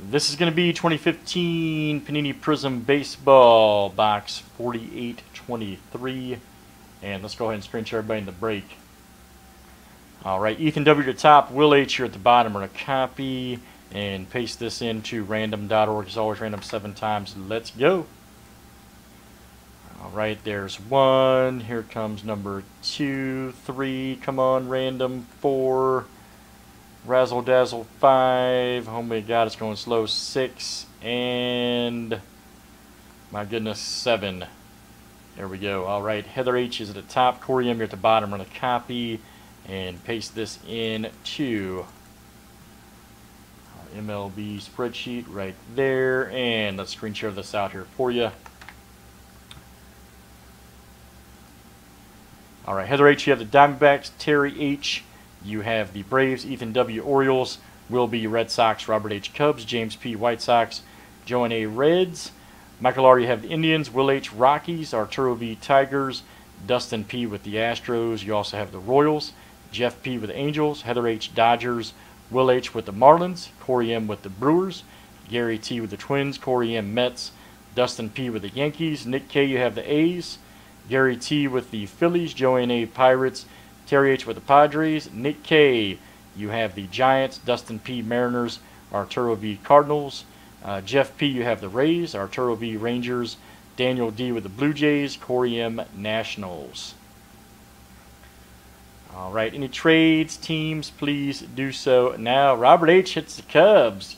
This is going to be 2015 Panini Prizm Baseball box 4823. And let's go ahead and screen share everybody in the break. Alright, Ethan W. at the top, Will H. here at the bottom. We're going to copy and paste this into random.org. It's always random 7 times. Let's go. Alright, there's 1. Here comes number 2, 3. Come on, random 4. Razzle Dazzle 5. Oh my god, it's going slow. 6. And my goodness, 7. There we go. Alright, Heather H is at the top. Corey M here at the bottom. I'm going to copy and paste this into our MLB spreadsheet right there. And let's screen share this out here for you. Alright, Heather H, you have the Diamondbacks. Terry H, you have the Braves. Ethan W, Orioles. Will B, Red Sox. Robert H, Cubs. James P, White Sox. Joan A, Reds. Michael R, you have the Indians. Will H, Rockies. Arturo V, Tigers. Dustin P with the Astros. You also have the Royals. Jeff P with the Angels. Heather H, Dodgers. Will H with the Marlins. Corey M with the Brewers. Gary T with the Twins. Corey M, Mets. Dustin P with the Yankees. Nick K, you have the A's. Gary T with the Phillies. Joanne A, Pirates. Terry H with the Padres. Nick K, you have the Giants. Dustin P, Mariners. Arturo V, Cardinals. Jeff P, you have the Rays. Arturo V, Rangers. Daniel D with the Blue Jays. Corey M, Nationals. Alright, any trades, teams, please do so now. Robert H hits the Cubs.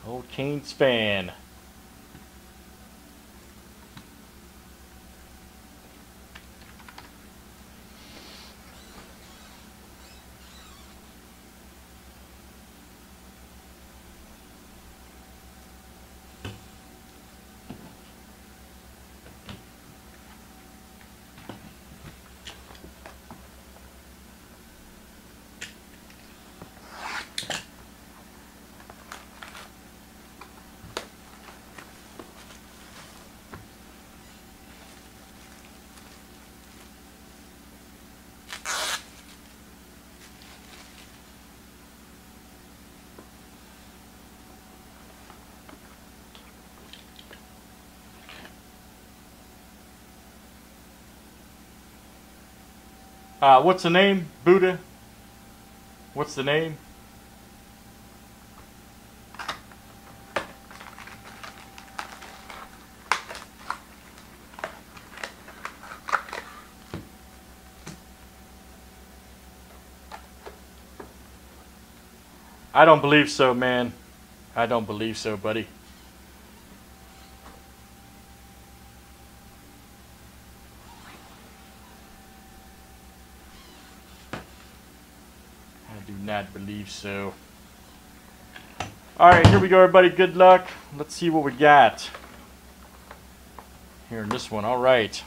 Old Canes fan. What's the name? Buddha? What's the name? I don't believe so, man. I don't believe so, buddy. I do not believe so. Alright, here we go, everybody. Good luck. Let's see what we got here in this one. Alright.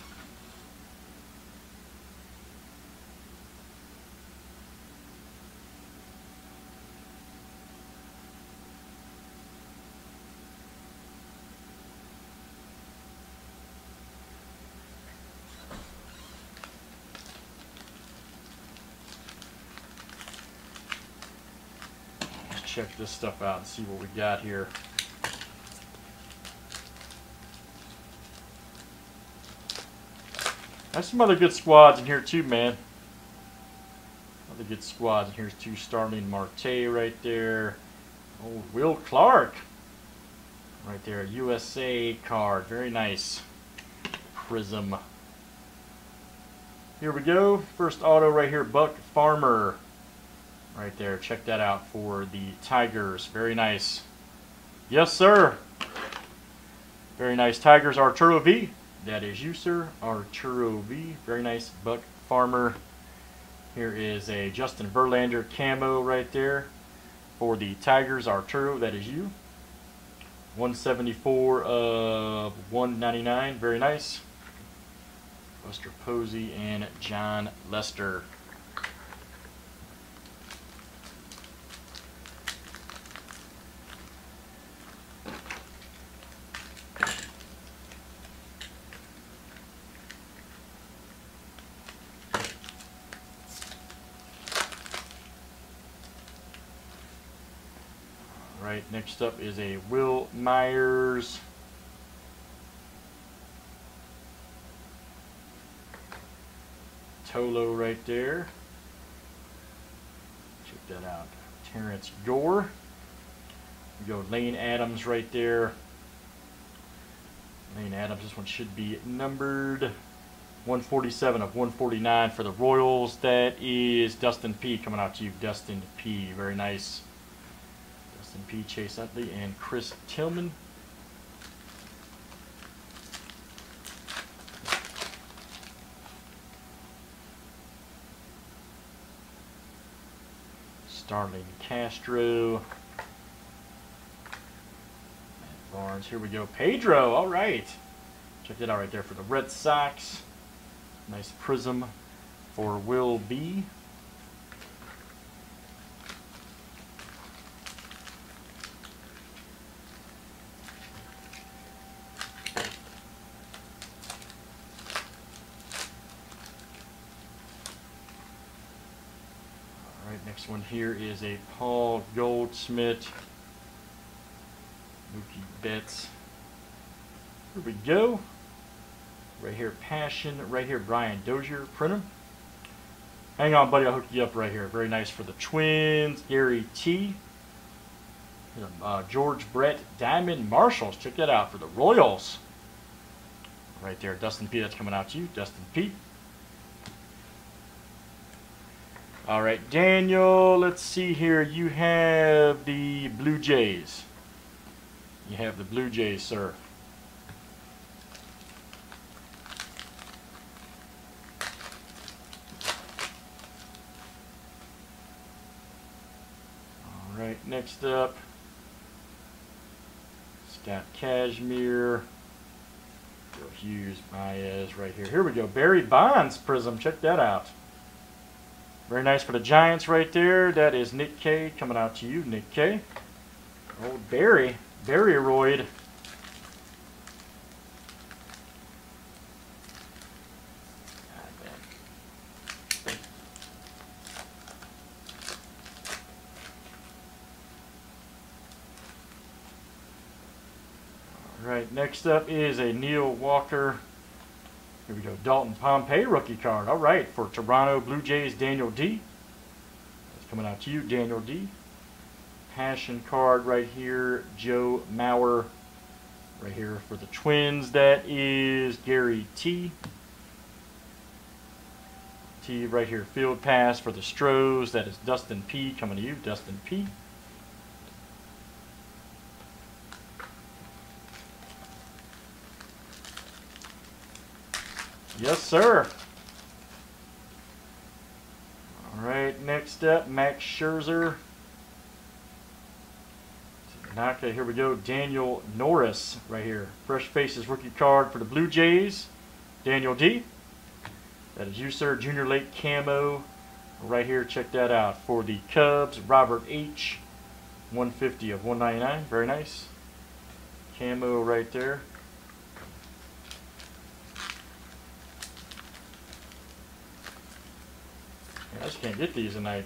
Check this stuff out and see what we got here. There's some other good squads in here too, man. Other good squads. Here's 2 Starling Marte right there. Oh, Will Clark right there. USA card. Very nice. Prizm. Here we go. First auto right here. Buck Farmer. Right there, check that out for the Tigers. Very nice. Yes, sir. Very nice. Tigers, Arturo V. That is you, sir. Arturo V. Very nice. Buck Farmer. Here is a Justin Verlander camo right there for the Tigers. Arturo, that is you. 174 of 199. Very nice. Buster Posey and John Lester. Alright, next up is a Will Myers. Tolo right there. Check that out. Terrence Gore. We go Lane Adams right there. Lane Adams, this one should be numbered 147 of 149 for the Royals. That is Dustin P. coming out to you. Dustin P. Very nice. Dustin P. Chase Utley and Chris Tillman. Starling Castro. Matt Barnes. Here we go. Pedro. All right. Check that out right there for the Red Sox. Nice Prizm for Will B. Alright, next one here is a Paul Goldschmidt. Mookie Betts. Here we go. Right here, Passion. Right here, Brian Dozier. Print 'em. Hang on, buddy. I'll hook you up right here. Very nice for the Twins. Gary T. George Brett. Diamond Marshalls. Check that out for the Royals. Right there, Dustin P. That's coming out to you. Dustin P. All right, Daniel. Let's see here. You have the Blue Jays. You have the Blue Jays, sir. All right, next up, Scott Kashmir, Joe Hughes, Baez right here. Here we go, Barry Bonds Prizm. Check that out. Very nice for the Giants right there. That is Nick K. coming out to you, Nick K. Old Barry. Barry-roid. Alright, next up is a Neil Walker. Here we go, Dalton Pompey rookie card. Alright, for Toronto Blue Jays, Daniel D. That's coming out to you, Daniel D. Passion card right here, Joe Mauer. Right here for the Twins, that is Gary T. T right here, field pass for the Stros. That is Dustin P. coming to you, Dustin P. Yes, sir. All right, next up, Max Scherzer. Okay, here we go. Daniel Norris right here. Fresh Faces rookie card for the Blue Jays. Daniel D. That is you, sir. Junior Lake Camo. Right here, check that out. For the Cubs, Robert H. 150 of 199. Very nice. Camo right there. I just can't get these tonight.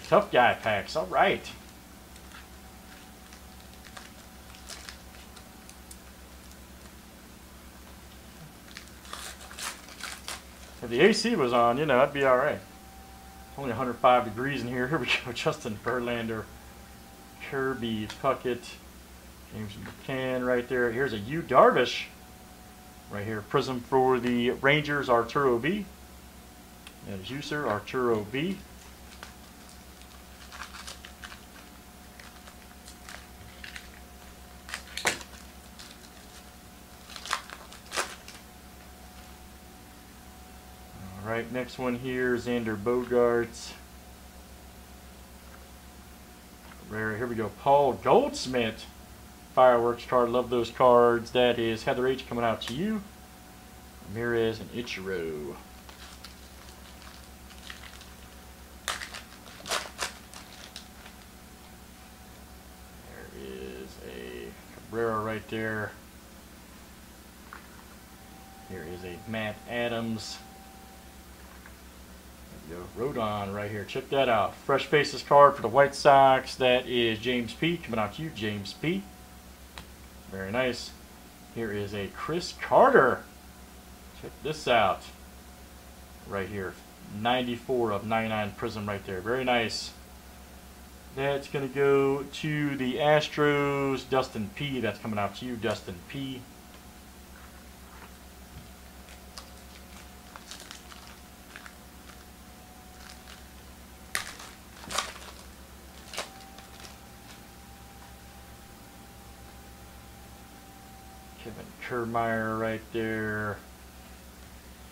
Tough guy packs. All right. If the AC was on, you know, I'd be all right. Only 105 degrees in here. Here we go. Justin Verlander, Kirby Puckett, James McCann right there. Here's a Yu Darvish right here. Prizm for the Rangers, Arturo B. That is you, sir, Arturo B. All right, next one here, Xander Bogaerts. Rare. Here we go, Paul Goldschmidt. Fireworks card, love those cards. That is Heather H. coming out to you. Ramirez and Ichiro. Cabrera right there. Here is a Matt Adams. Rodon right here. Check that out. Fresh Faces card for the White Sox. That is James P. Coming out to you, James P. Very nice. Here is a Chris Carter. Check this out. Right here. 94 of 99 Prizm right there. Very nice. That's going to go to the Astros. Dustin P. That's coming out to you, Dustin P. Kevin Kiermaier right there.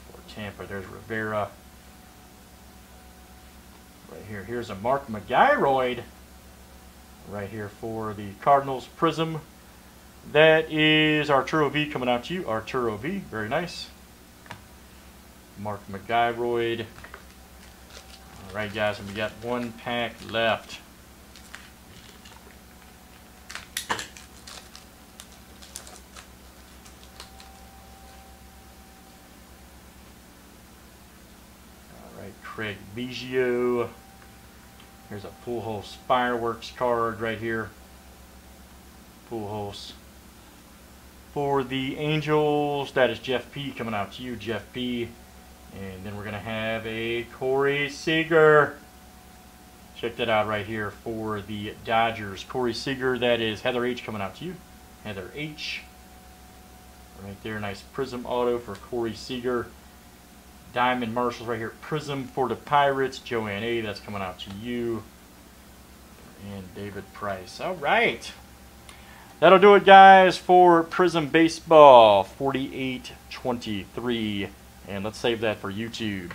For Tampa, there's Rivera. Right here. Here's a Mark McGuiroid. Right here for the Cardinals Prizm. That is Arturo V coming out to you. Arturo V. Very nice. Mark McGuiroid. Alright guys, and we got one pack left. Alright, Craig Biggio. Here's a Pujols Fireworks card right here. Pujols. For the Angels, that is Jeff P. coming out to you, Jeff P. And then we're going to have a Corey Seager. Check that out right here for the Dodgers. Corey Seager, that is Heather H. coming out to you. Heather H. Right there, nice Prizm auto for Corey Seager. Diamond Marshals right here. Prizm for the Pirates. Joanne A. That's coming out to you. And David Price. All right. That'll do it, guys, for Prizm Baseball 48-23. And let's save that for YouTube.